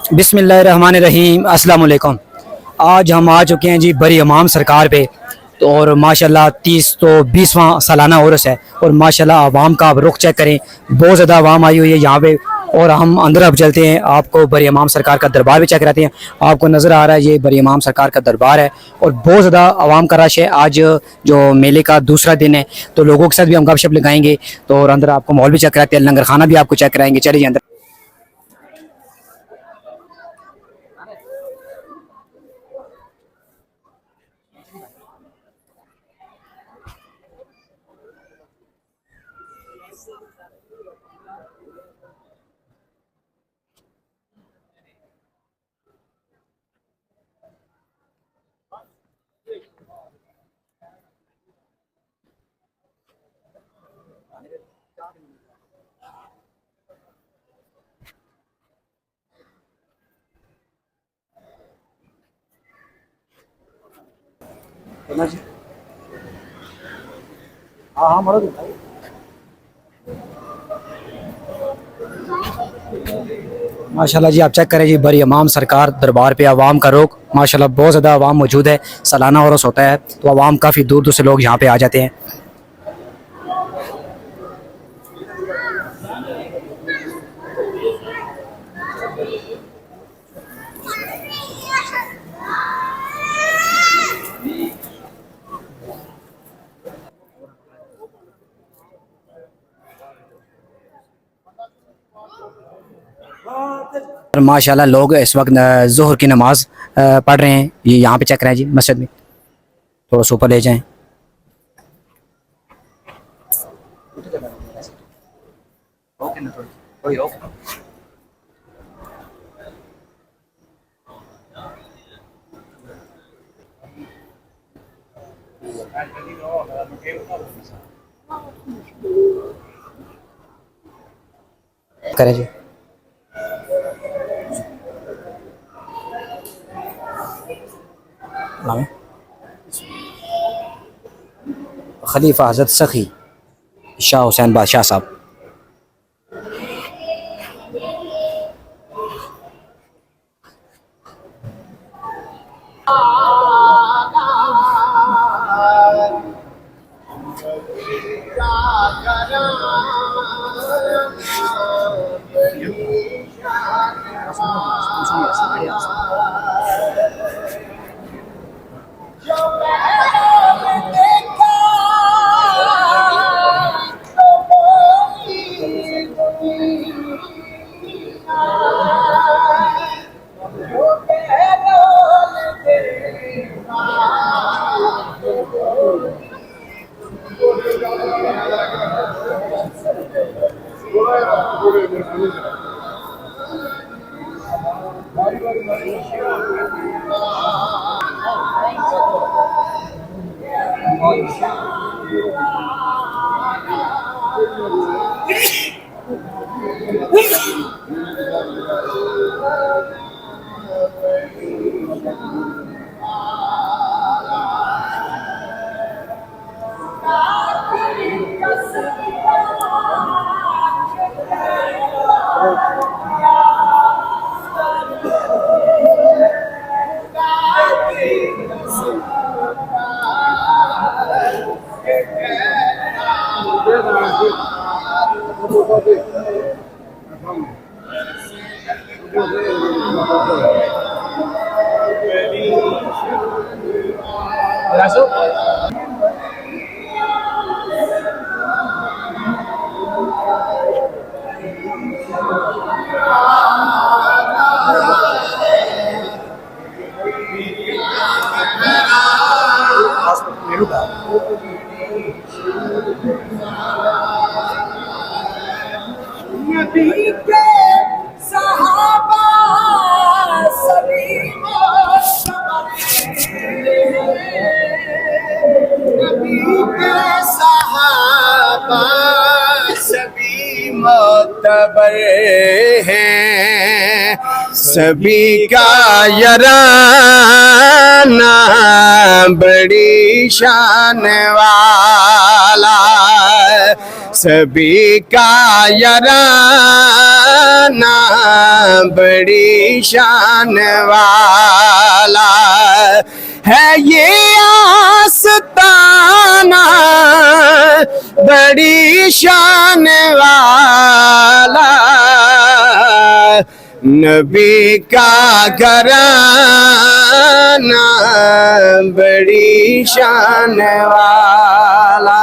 बिस्मिल्लाहिर्रहमानिर्रहीम, अस्सलाम वालेकुम। आज हम आ चुके हैं जी बरी इमाम सरकार पे। तो और माशाल्लाह 30 तो 20वां सालाना उर्स है और माशाल्लाह आवाम का आप रुख चेक करें, बहुत ज़्यादा आवाम आई हुई है यहाँ पे। और हम अंदर अब चलते हैं, आपको बरी इमाम सरकार का दरबार भी चेक कराते हैं। आपको नज़र आ रहा है ये बरी इमाम सरकार का दरबार है और बहुत ज़्यादा आवाम का रश है। आज जो मेले का दूसरा दिन है तो लोगों के साथ भी हम गपशप लगाएंगे। तो और अंदर आपको मॉल भी चेक कराते हैं, लंगर खाना भी आपको चेक कराएंगे। चलिए अंदर। हाँ हाँ मरो। माशाल्लाह जी, आप चेक करें जी बरी इमाम सरकार दरबार पे आवाम का रुख। माशाल्लाह बहुत ज़्यादा आवाम मौजूद है। सालाना उर्स होता है तो आवाम काफ़ी दूर दूर से लोग यहाँ पे आ जाते हैं। और माशाल्लाह लोग इस वक्त ज़ोहर की नमाज पढ़ रहे हैं। ये यहाँ पे चेक करें जी मस्जिद में। थोड़ा सा ऊपर ले जाएं। करें जी। नाम है खलीफा हज़रत सखी शाह हुसैन बादशाह साहब। नबी के सहाबा सभी नबी के सहाबा सभी मोतबर हैं, सभी का यराना बड़ी शान वाला। सभी का याराना बड़ी शान वाला है ये आस्ताना बड़ी शान वाला नबी का घराना बड़ी शान वाला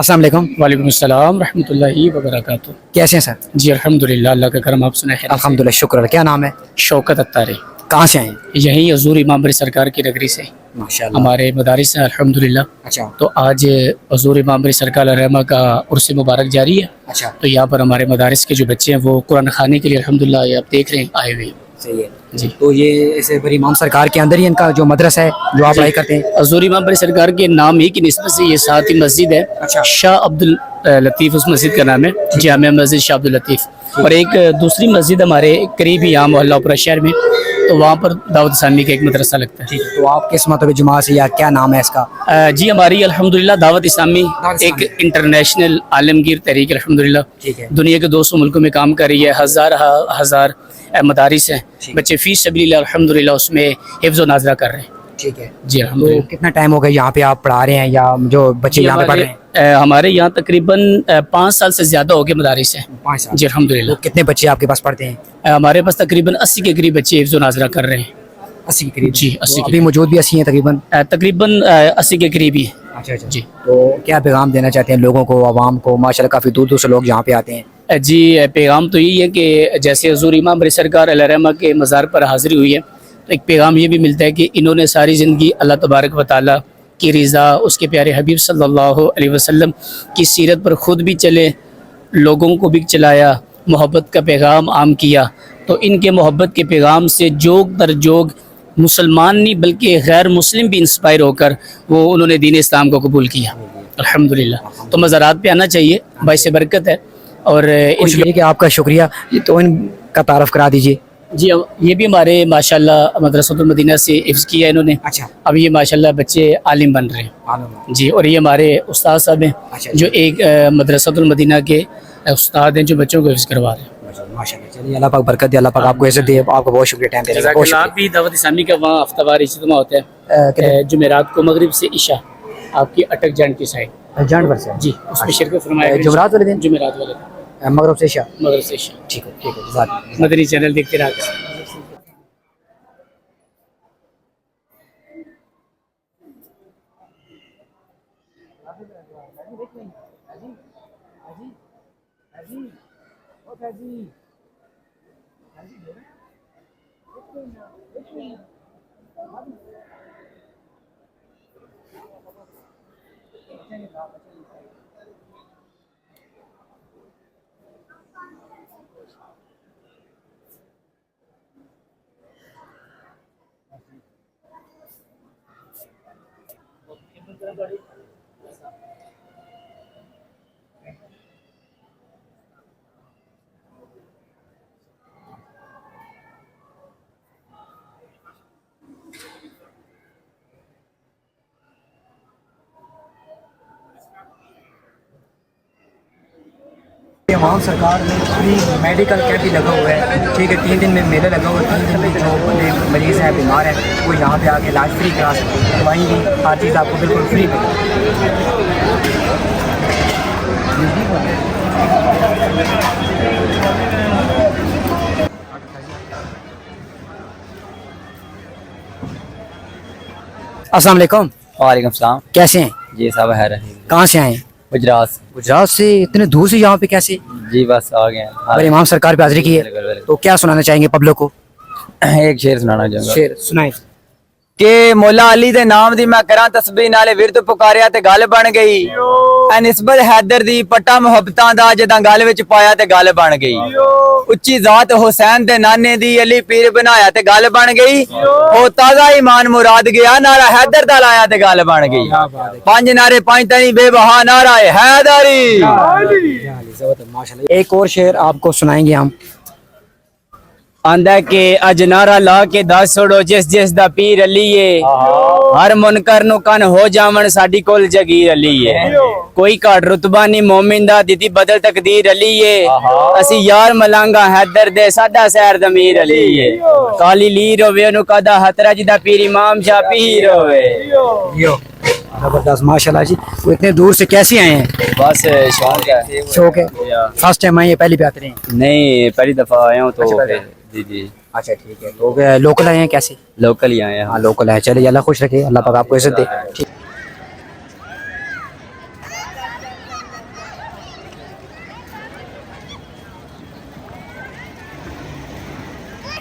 अस्सलाम वालेकुम। वालेकुम अस्सलाम रहमतुल्लाहि व बरकातुहू। कैसे हैं सर? जी अल्हम्दुलिल्लाह, अल्लाह का करम। आप सुनाए? अल्हम्दुलिल्लाह, शुक्र। क्या नाम है? शौकत अत्तारी। कहाँ से आए हैं? यही हजूर इमाम बरी सरकार की नगरी से माशाल्लाह। हमारे मदारिस हैं अल्हम्दुलिल्लाह। अच्छा तो आज हजूर इमाम बरी सरकार रहमा का उर्स मुबारक जारी है। अच्छा, तो यहाँ पर हमारे मदारिस के जो बच्चे हैं वो कुरान खाने के लिए अल्हम्दुलिल्लाह ये आप देख रहे हैं आए हुए हैं। सही है जी। तो ये ऐसे बड़ी इमाम सरकार के अंदर ही इनका जो मदरसा है जो आप पढ़ाई करते हैं? हजूर इमाम बरी सरकार के नाम ही की निस्बत से ये साथ ही मस्जिद है। अच्छा। शाह अब्दुल लतीफ़ उस मस्जिद का नाम है, जामिया मस्जिद शाह अब्दुल लतीफ़। और एक दूसरी मस्जिद हमारे करीब ही यहाँ मोहल्लापुरा शहर में, तो वहाँ पर दावत इस्लामी का एक मदरसा लगता है। ठीक है, तो आप किस मतलब जुमा से या क्या नाम है इसका? जी हमारी अल्हम्दुलिल्लाह दावत इस्लामी दावत एक इंटरनेशनल आलमगीर तहरीक अल्हम्दुलिल्लाह ठीक है। दुनिया के 200 मुल्कों में काम कर रही है। हजार मदारिस हैं, बच्चे फीस सबीलिल्लाह अल्हम्दुलिल्लाह उसमें हिफ्ज़ व नाज़रा कर रहे हैं। ठीक है। जी तो अल्हम्दुलिल्लाह। कितना टाइम हो गया यहाँ पे आप पढ़ा रहे हैं या जो बच्चे यहाँ पे पढ़ रहे हैं? हमारे यहाँ तकरीबन 5 साल से ज़्यादा हो गए मदारिस हैं। 5 साल। जी अल्हम्दुलिल्लाह। तो कितने बच्चे आपके पास पढ़ते हैं? हमारे पास तकरीबन 80 के करीब बच्चे हिफ्ज़ व नाज़रा कर रहे हैं। 80 के करीब? जी, 80 तो के अभी मौजूद भी 80 हैं तकरीबन? तकरीबन 80 के करीब ही हैं। अच्छा अच्छा जी। तो क्या पैगाम देना चाहते हैं लोगों को, आवाम को? माशाल्लाह काफ़ी दूर दूर से लोग यहाँ पे आते हैं। जी पैगाम तो यही है कि जैसे हजूर इमाम बरी सरकार अलैहिर्रहमा के मज़ार पर हाज़िरी हुई है, तो एक पैगाम ये भी मिलता है कि इन्होंने सारी ज़िंदगी अल्लाह तबारक व तआला की रज़ा, उसके प्यारे हबीब सल्लल्लाहु अलैहि वसल्लम की सीरत पर ख़ुद भी चले, लोगों को भी चलाया, मोहब्बत का पैगाम आम किया। तो इनके मोहब्बत के पैगाम से जोग दर जोग मुसलमान नहीं बल्कि गैर मुस्लिम भी इंस्पायर होकर वो उन्होंने दीन इस्लाम को कबूल किया अल्हम्दुलिल्लाह। तो मज़ारात पे आना चाहिए, बाइस बरकत है। और शुक्रिया कि आपका शुक्रिया। तो इनका तारफ़ करा दीजिए। जी ये भी हमारे माशाल्लाह मदरसतुल मदीना से हिफ्ज़ किया है इन्होंने। अच्छा। अब ये माशाल्लाह बच्चे आलिम बन रहे हैं। जी। और ये हमारे उस्ताद साहब हैं अच्छा। जो एक मदरसतुल मदीना के उस्ताद हैं जो बच्चों को हिफ्ज़ करवा रहे हैं। माशाल्लाह। चलिए, अल्लाह पाक बरकत दे, अल्लाह पाक आपको इज़्ज़त दे। आपका बहुत शुक्रिया टाइम देने का। बहुत जज़ाकल्लाह। आप भी दावत इस्लामी का वहाँ हफ्तावार इज्तिमा होता है जुमेरात को मगरिब से इशा आपकी अटक जान की साइड जानवर से। जी उसमें शिरकत फरमाया। जुमेरात वाले दिन? जुमेरात वाले दिन मगरिब से इशा। मगरिब से इशा। ठीक है ठीक है। जज़ाक। मदनी चैनल देखते रहा। इमाम सरकार में फ्री मेडिकल कैंप भी लगा हुआ है, ठीक है। 3 दिन में मेला लगा हुआ है। 3 दिन में जो बंदे मरीज़ हैं, बीमार हैं, वो यहाँ पे आके इलाज फ्री करा सकते हैं। दवाई भी, हर चीज़ आपको बिल्कुल फ्री अस्सलाम वालेकुम। वालेकुम सलाम। कैसे हैं? जी सब है रही कहाँ से आए हैं? गुजरात से। गुजरात से इतने दूर से यहाँ पे कैसे? जी बस आ गए अगर इमाम सरकार पे हाजिरी की है बिल्कुल, बिल्कुल। तो क्या सुनाना चाहेंगे पब्लिक को? एक शेर सुनाना चाहूंगा शेर सुनाए। कि मौला अली दे नाम दी मैं करा तस्बीह नाले विरद पुकारिया ते गल बन गई ए निस्बत हैदर दी पट्टा मुहब्बतां दा जदां गल विच पाया ते गल बन गई उच्ची जात हुसैन दे नाने दी अली पीर बनाया ते गल बन गई ओ ताजा ईमान मुराद गया नारा हैदर दा लाया ते गल बन गई 5 नारे 5 तनी बेबहा नारा है हैदरी। माशाल्लाह। एक और शेर आपको सुनाएंगे हम। आंदा के अज नारा ला के दस छोड़ो जिस जिस दा पीर अली है हर मुनकर नु कन हो जावन साडी कोल जगीर अली है कोई घट रुतबा नहीं मोमिन दा दिती बदल तकदीर अली है असी यार मलांगा हैदर दे साडा सैर दमीर अली है काली लीर होवे नु कदा हतरा जिदा पीर इमाम शाह पीर होवे। यो जबरदस्त माशाल्लाह जी। वो इतने दूर से कैसे आए हैं? बस शौक है। शौक है। फर्स्ट टाइम आए हैं, पहली बार हैं? नहीं पहली दफा आया हूँ तो अच्छा, फिर जी जी अच्छा ठीक है। तो लोकल आए हैं कैसे? लोकल ही आए हैं। हाँ लोकल आए। चलिए अल्लाह खुश रखे, अल्लाह पाक आपको इज्जत दे। ठीक।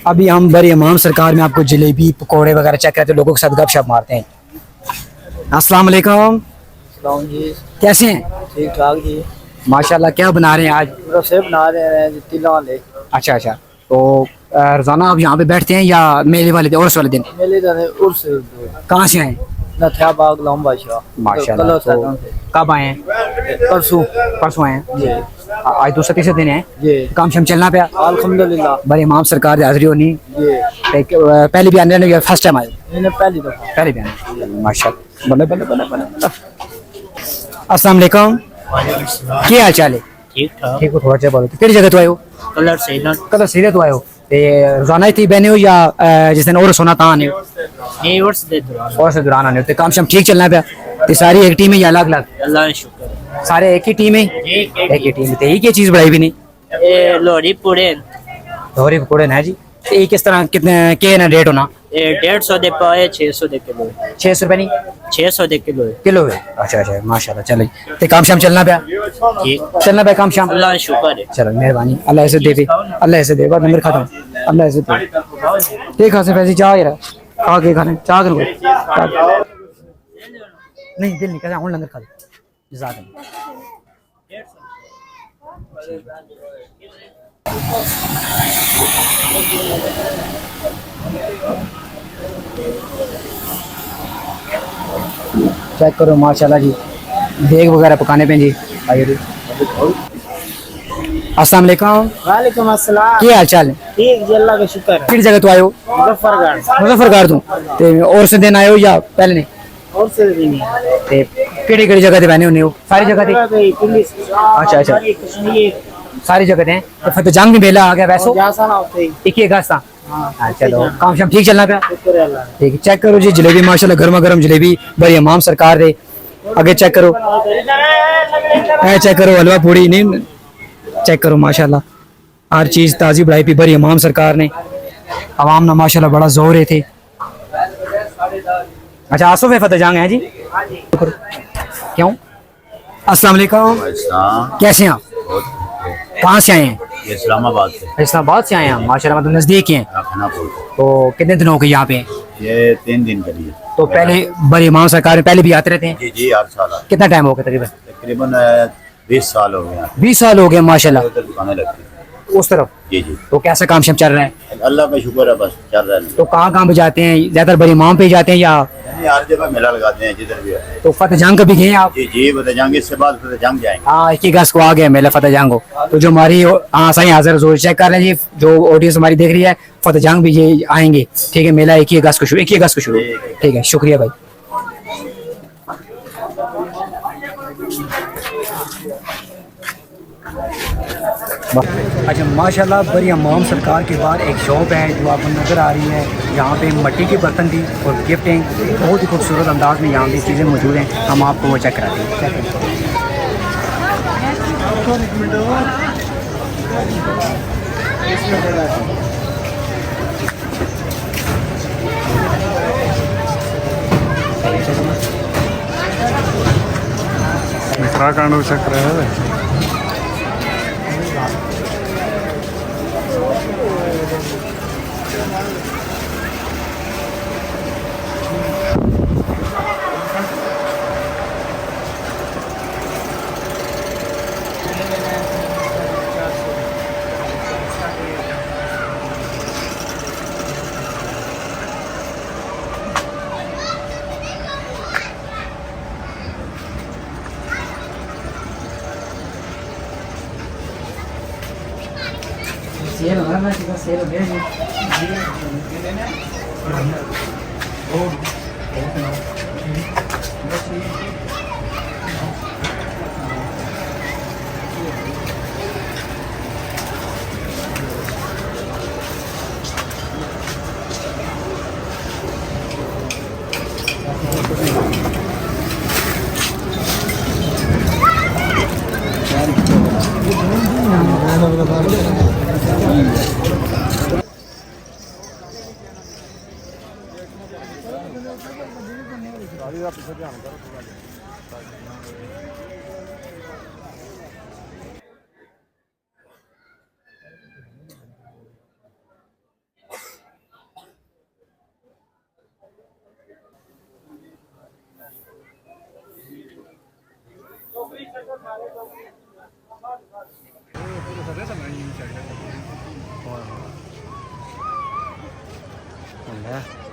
अभी हम बड़ी इमाम सरकार में आपको जलेबी पकौड़े वगैरह चेक करते हैं, लोगों के साथ गपशप मारते हैं। अस्सलाम वालेकुम। जी कैसे हैं? ठीक ठाक जी। माशाल्लाह। क्या बना रहे हैं आज? रसे बना रहे हैं तिला वाले। अच्छा अच्छा। तो रोजाना आप यहाँ पे बैठते हैं या मेले वाले दिन, उर्स वाले दिन? मेले जाने उर्स कहाँ से आए? नथिया बाग लॉम बादशाह। माशाल्लाह। तो कब आए हैं? परसों परसों आए हैं। जी आज दूसरा तीसरा दिन है, जी काम शाम चलना पाया? अल्हम्दुलिल्लाह। बड़ी इमाम सरकार की हाजिरी होनी। जी पहली भी आने या फर्स्ट टाइम आए? मैंने पहली दफा। पहले भी आने। माशाल्लाह। बल्ले बल्ले बल्ले बल्ले। अस्सलाम वालेकुम। क्या हाल चाल है? ठीक ठाक। ठीक हो? थोड़ा सा बोलो। किस जगह तो आए हो? कलर से ना कल सीधे तो आए हो? ते रोजाना ही बहने हो या जिस दिन और सोना तां आने हो? ये उर्स दे दौरान और से दौरान आने हो? ते काम शाम ठीक चलना पाया? ते सारी एक टीम है या अलग अलग? अल्लाह का शुक्र सारे एक ही टीम है? एक ही टीम। ते ये चीज बढ़ाई भी नहीं? है। ये लोरी पूरे धोरी पकौड़े ना जी। ये किस तरह कितने के ना रेट होना? ये 150 दे पाए 600 दे किलो 600 रुपए नहीं 600 दे किलो है। किलो है? अच्छा अच्छा माशाल्लाह। चलिए ते काम शाम चलना पाया? ठीक चलना पाया काम शाम? अल्लाह का शुक्र है। चलो मेहरबानी, अल्लाह ऐसे दे, अल्लाह ऐसे दे। नंबर खत्म। अल्लाह ऐसे दे। ठीक है पैसे चाह यार खा के खाने चाह कर नहीं दिल नहीं कहता हूं लंगर खा ले जज़ाकल्लाह। चेक करो माशाल्लाह जी, देग वगैरह पकाने पे जी। आइए। अस्सलाम वालेकुम। वालेकुम अस्सलाम। क्या हाल चाल है? ठीक जी अल्लाह का शुक्र है। किस जगह तो आए हो? मुजफ्फरगढ़। मुजफ्फरगढ़ तो ते और से दिन आए हो या पहले नहीं? और से भी नहीं ते केड़ी जगह ते बहने होने हो? सारी जगह ते? पुलिस अच्छा अच्छा कश्मीर सारी जगह ते हैं। तो फतेह जंग भी मेला आ गया वैसे जासा ना होते ही 21 अगस्त था। हाँ हाँ चलो काम शाम ठीक चलना पाया? शुक्र है अल्लाह ठीक है। चेक करो जी जलेबी माशाल्लाह गर्मा गर्म जलेबी बड़ी इमाम सरकार दे आगे चेक करो। चेक करो हलवा पूड़ी नहीं चेक करो माशाल्लाह हर चीज ताजी बढ़ाई पी बड़ी इमाम सरकार ने। अवाम ना माशाल्लाह बड़ा जोर है थे। अच्छा आसो में फतेह जंग है जी? क्यों? अस्सलाम वालेकुम। कैसे हैं आप? कहाँ से आए हैं? ये इस्लामाबाद से इस्लामाबाद से आए हैं माशाल्लाह, मतलब नज़दीक ही हैं। खानापुर। तो कितने दिन हो गए यहाँ पे? ये 3 दिन के लिए। तो पहले बड़ी इमाम सरकार में पहले भी आते रहते हैं? जी जी, 8 साल आते। कितना टाइम हो गया तकरीबन? तकरीबन 20 साल हो गए। 20 साल हो गए माशाल्लाह। उधर दुकानें लगती हैं। उस तरफ? जी जी, तो कैसा काम शाम चल रहा है? अल्लाह का शुक्र है, बस चल रहा है। तो कहाँ पे जाते हैं? ज्यादातर बड़ी इमाम पे जाते हैं या? यानी हर जगह मेला लगाते हैं जिधर भी है। तो फतेह जंग कभी गए हैं आप? जी जी, फतेह जंग, इससे बाद फतेह जंग जाएंगे। हाँ, 21 को आ गया मेला फतेह जंग को। तो जो हमारी हाँ सही हाजिर हजूर चेक कर रहे हैं जी, जो ऑडियंस हमारी देख रही है, फतेह जंग भी ये आएंगे, ठीक है। मेला 21 अगस्त को शुरू, 21 अगस्त को शुरू, ठीक है। शुक्रिया भाई। अच्छा माशाल्लाह, बड़ी इमाम सरकार के बाद एक शॉप है जो आपको नज़र आ रही है। यहाँ पे मिट्टी के बर्तन भी और गिफ्टिंग बहुत ही खूबसूरत अंदाज में यहाँ भी चीज़ें मौजूद हैं। हम आपको वो चेक कराते हैं। चेक करें। उत्तराखंड चक्र है। Yeah.